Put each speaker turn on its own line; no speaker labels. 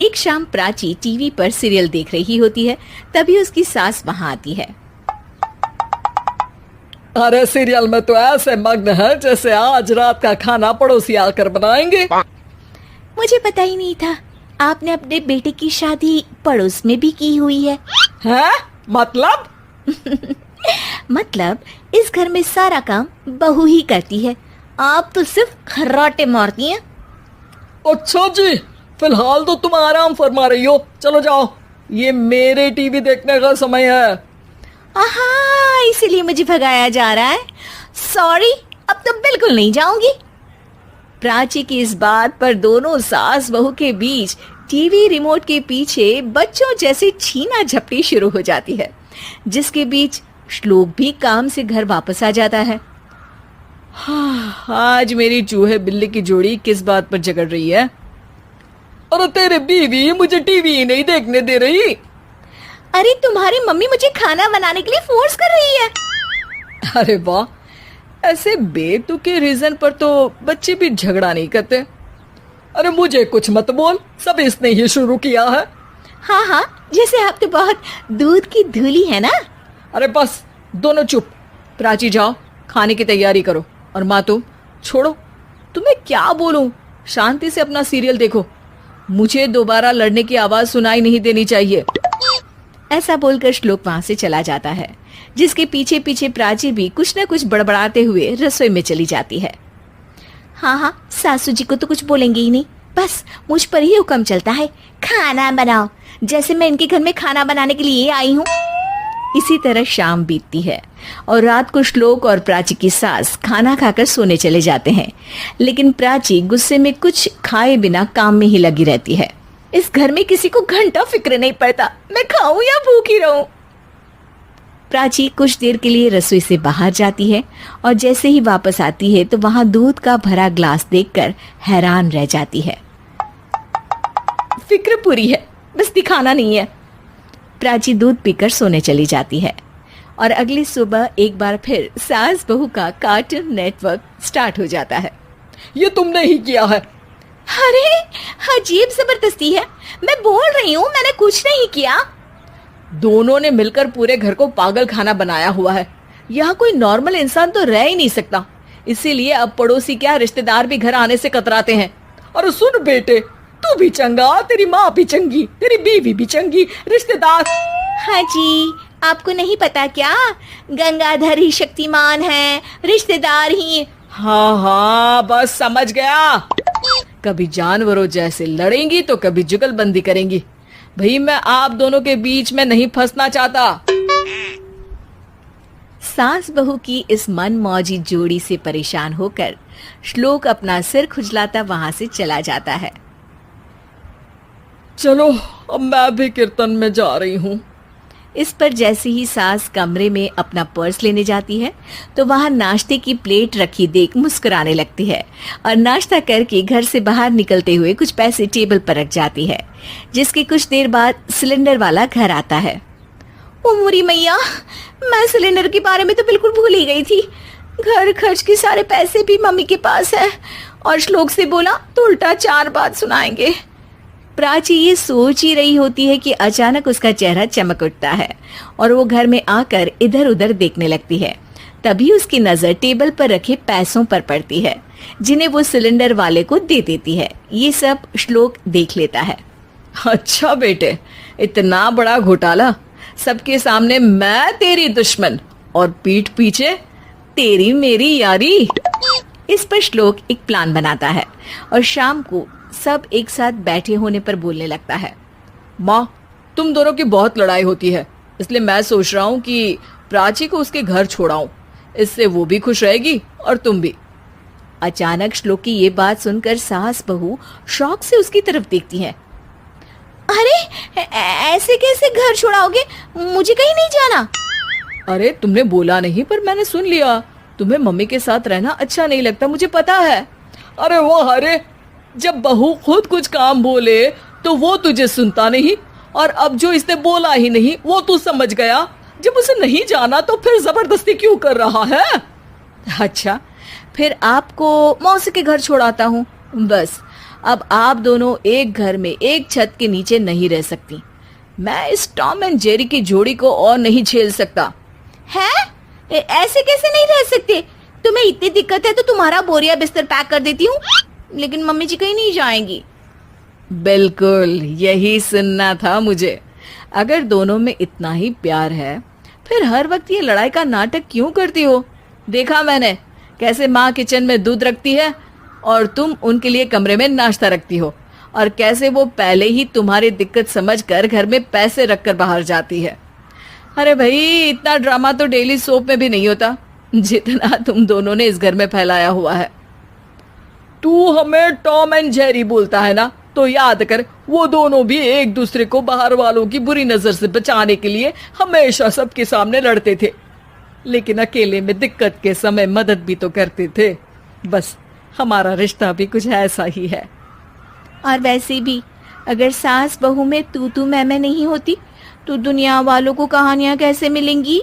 एक शाम प्राची टीवी पर सीरियल देख रही होती है। तभी उसकी सास वहां आती है।
अरे सीरियल में तो ऐसे मग्न है जैसे आज रात का खाना पड़ोसी आकर बनाएंगे।
मुझे पता ही नहीं था आपने अपने बेटे की शादी पड़ोस में भी की हुई है।
हैं? मतलब?
मतलब इस घर में सारा काम बहू ही करती है, आप तो सिर्फ खर्राटे मारती हैं।
अच्छा जी, फिलहाल तो तुम आराम फरमा रही हो, चलो जाओ, ये मेरे टीवी देखने का समय है।
आहा, इसीलिए मुझे भगाया जा रहा है। सॉरी, अब तो बिल्कुल नहीं जाऊंगी। प्राची की इस बात पर दोनों सास बहू के बीच टीवी रिमोट के पीछे बच्चों जैसे छीना झपटी शुरू हो जाती है, जिसके बीच श्लोक भी काम से घर वापस आ जाता है।
हाँ, आज मेरी चूहे बिल्ली की जोड़ी किस बात पर झगड़ रही है? अरे तेरे बीवी मुझे टीवी ही नहीं देखने दे रही।
अरे तुम्हारी मम्मी मुझे खाना बनाने के लिए फोर्स कर रही है।
अरे वाह, ऐसे बेतुके रीजन पर तो बच्चे भी झगड़ा नहीं करते। अरे मुझे कुछ मत बोल, सब इसने ही शुरू किया है।
हाँ हाँ, जैसे आप तो बहुत दूध की धूली है ना।
अरे बस, दोनों चुप। प्राची जाओ, खाने की तैयारी करो। और माँ तुम छोड़ो, तुम्हें क्या बोलूं, शांति से अपना सीरियल देखो, मुझे दोबारा लड़ने की आवाज सुनाई नहीं देनी चाहिए।
ऐसा बोलकर श्लोक वहां से चला जाता है, जिसके पीछे पीछे प्राची भी कुछ न कुछ बड़बड़ाते हुए रसोई में चली जाती है। हाँ हाँ, सासू जी को तो कुछ बोलेंगे ही नहीं, बस मुझ पर ही हुक्म चलता है, खाना बनाओ, जैसे मैं इनके घर में खाना बनाने के लिए आई हूँ। इसी तरह शाम बीतती है और रात को श्लोक और प्राची की सास खाना खाकर सोने चले जाते हैं, लेकिन प्राची गुस्से में कुछ खाए बिना काम में ही लगी रहती है। इस घर में किसी को घंटा फिक्र नहीं पड़ता, मैं खाऊं या भूखी रहूं। प्राची कुछ देर के लिए रसोई से बाहर जाती है और जैसे ही वापस आती है तो वहां दूध का भरा ग्लास देखकर हैरान रह जाती है। फिक्र पूरी है, बस दिखाना नहीं है। प्राची दूध पीकर सोने चली जाती है और अगली सुबह एक बार फिर सास बहू का कार्टून नेटवर्क स्टार्ट हो जाता है।
ये तुमने ही किया है।
अरे अजीब जबरदस्ती है, मैं बोल रही हूँ मैंने कुछ नहीं किया।
दोनों ने मिलकर पूरे घर को पागल खाना बनाया हुआ है। यहाँ कोई नॉर्मल इंसान तो रह ही नहीं सकता, इसीलिए अब पड़ोसी क्या रिश्तेदार भी घर आने से कतराते हैं। और सुन बेटे, तू भी चंगा, तेरी माँ भी चंगी, तेरी बीवी भी चंगी, रिश्तेदार।
हाँ जी, आपको नहीं पता क्या, गंगाधर ही शक्तिमान है, रिश्तेदार ही।
हाँ हाँ, बस समझ गया। कभी जानवरों जैसे लड़ेंगी तो कभी जुगलबंदी करेंगी। भाई मैं आप दोनों के बीच में नहीं फंसना चाहता।
सास बहू की इस मनमौजी जोड़ी से परेशान होकर श्लोक अपना सिर खुजलाता वहां से चला जाता है।
चलो अब मैं भी कीर्तन में जा रही हूँ।
इस पर जैसे ही सास कमरे में अपना पर्स लेने जाती है तो वहां नाश्ते की प्लेट रखी देख मुस्कुराने लगती है और नाश्ता करके घर से बाहर निकलते हुए कुछ पैसे टेबल पर रख जाती है, जिसके कुछ देर बाद सिलेंडर वाला घर आता है। ओ मोरी मैया, मैं सिलेंडर के बारे में तो बिल्कुल भूल ही गई थी। घर खर्च के सारे पैसे भी मम्मी के पास है और श्लोक से बोला तो उल्टा 4 बात सुनाएंगे। प्राची ये सोच ही रही होती है कि अचानक उसका चेहरा चमक उठता है और वो घर में आकर इधर उधर देखने लगती है। तभी उसकी नजर टेबल पर रखे पैसों पर पड़ती है, जिन्हें वो सिलेंडर वाले को दे देती है। ये सब श्लोक देख लेता है।
अच्छा बेटे, इतना बड़ा घोटाला, सबके सामने मैं तेरी दुश्मन और पीठ पीछे तेरी मेरी यारी।
इस पर श्लोक एक प्लान बनाता है और शाम को सब एक साथ बैठे होने पर बोलने लगता है।
माँ, तुम दोनों की बहुत लड़ाई होती है, इसलिए मैं सोच रहा हूँ कि प्राची को उसके घर छोड़ाऊं, इससे वो भी खुश रहेगी और तुम भी।
अचानक श्लोक की ये बात सुनकर सास बहू शौक से उसकी तरफ देखती हैं। अरे ऐसे कैसे घर छोड़ाओगे, मुझे कहीं नहीं जाना।
अरे तुमने बोला नहीं पर मैंने सुन लिया, तुम्हें मम्मी के साथ रहना अच्छा नहीं लगता, मुझे पता है। अरे वो अरे, जब बहू खुद कुछ काम बोले तो वो तुझे सुनता नहीं, और अब जो इसने बोला ही नहीं वो तू समझ गया। जब उसे नहीं जाना तो फिर जबरदस्ती क्यों कर रहा है?
अच्छा, फिर आपको मौसी के घर छोड़ाता हूँ, बस
अब आप दोनों एक घर में एक छत के नीचे नहीं रह सकती। मैं इस टॉम एंड जेरी की जोड़ी को और नहीं झेल सकता।
है? ऐसे कैसे नहीं रह सकते? तुम्हें इतनी दिक्कत है तो तुम्हारा बोरिया बिस्तर पैक कर देती हूँ, लेकिन मम्मी जी कहीं नहीं जाएंगी।
बिल्कुल यही सुनना था मुझे। अगर दोनों में इतना ही प्यार है फिर हर वक्त ये लड़ाई का नाटक क्यों करती हो? देखा मैंने कैसे माँ किचन में दूध रखती है और तुम उनके लिए कमरे में नाश्ता रखती हो, और कैसे वो पहले ही तुम्हारी दिक्कत समझकर घर में पैसे रखकर बाहर जाती है। अरे भाई, इतना ड्रामा तो डेली सोप में भी नहीं होता जितना तुम दोनों ने इस घर में फैलाया हुआ है। तू हमें टॉम एंड जेरी बोलता है ना, तो याद कर वो दोनों भी एक दूसरे को बाहर वालों की बुरी नजर से बचाने के लिए हमेशा सबके सामने लड़ते थे, लेकिन अकेले में दिक्कत के समय मदद भी तो करते थे। बस हमारा रिश्ता भी कुछ ऐसा ही है।
और वैसे भी अगर सास बहू में तू मैं नहीं होती तो दुनिया वालों को कहानियां कैसे मिलेंगी?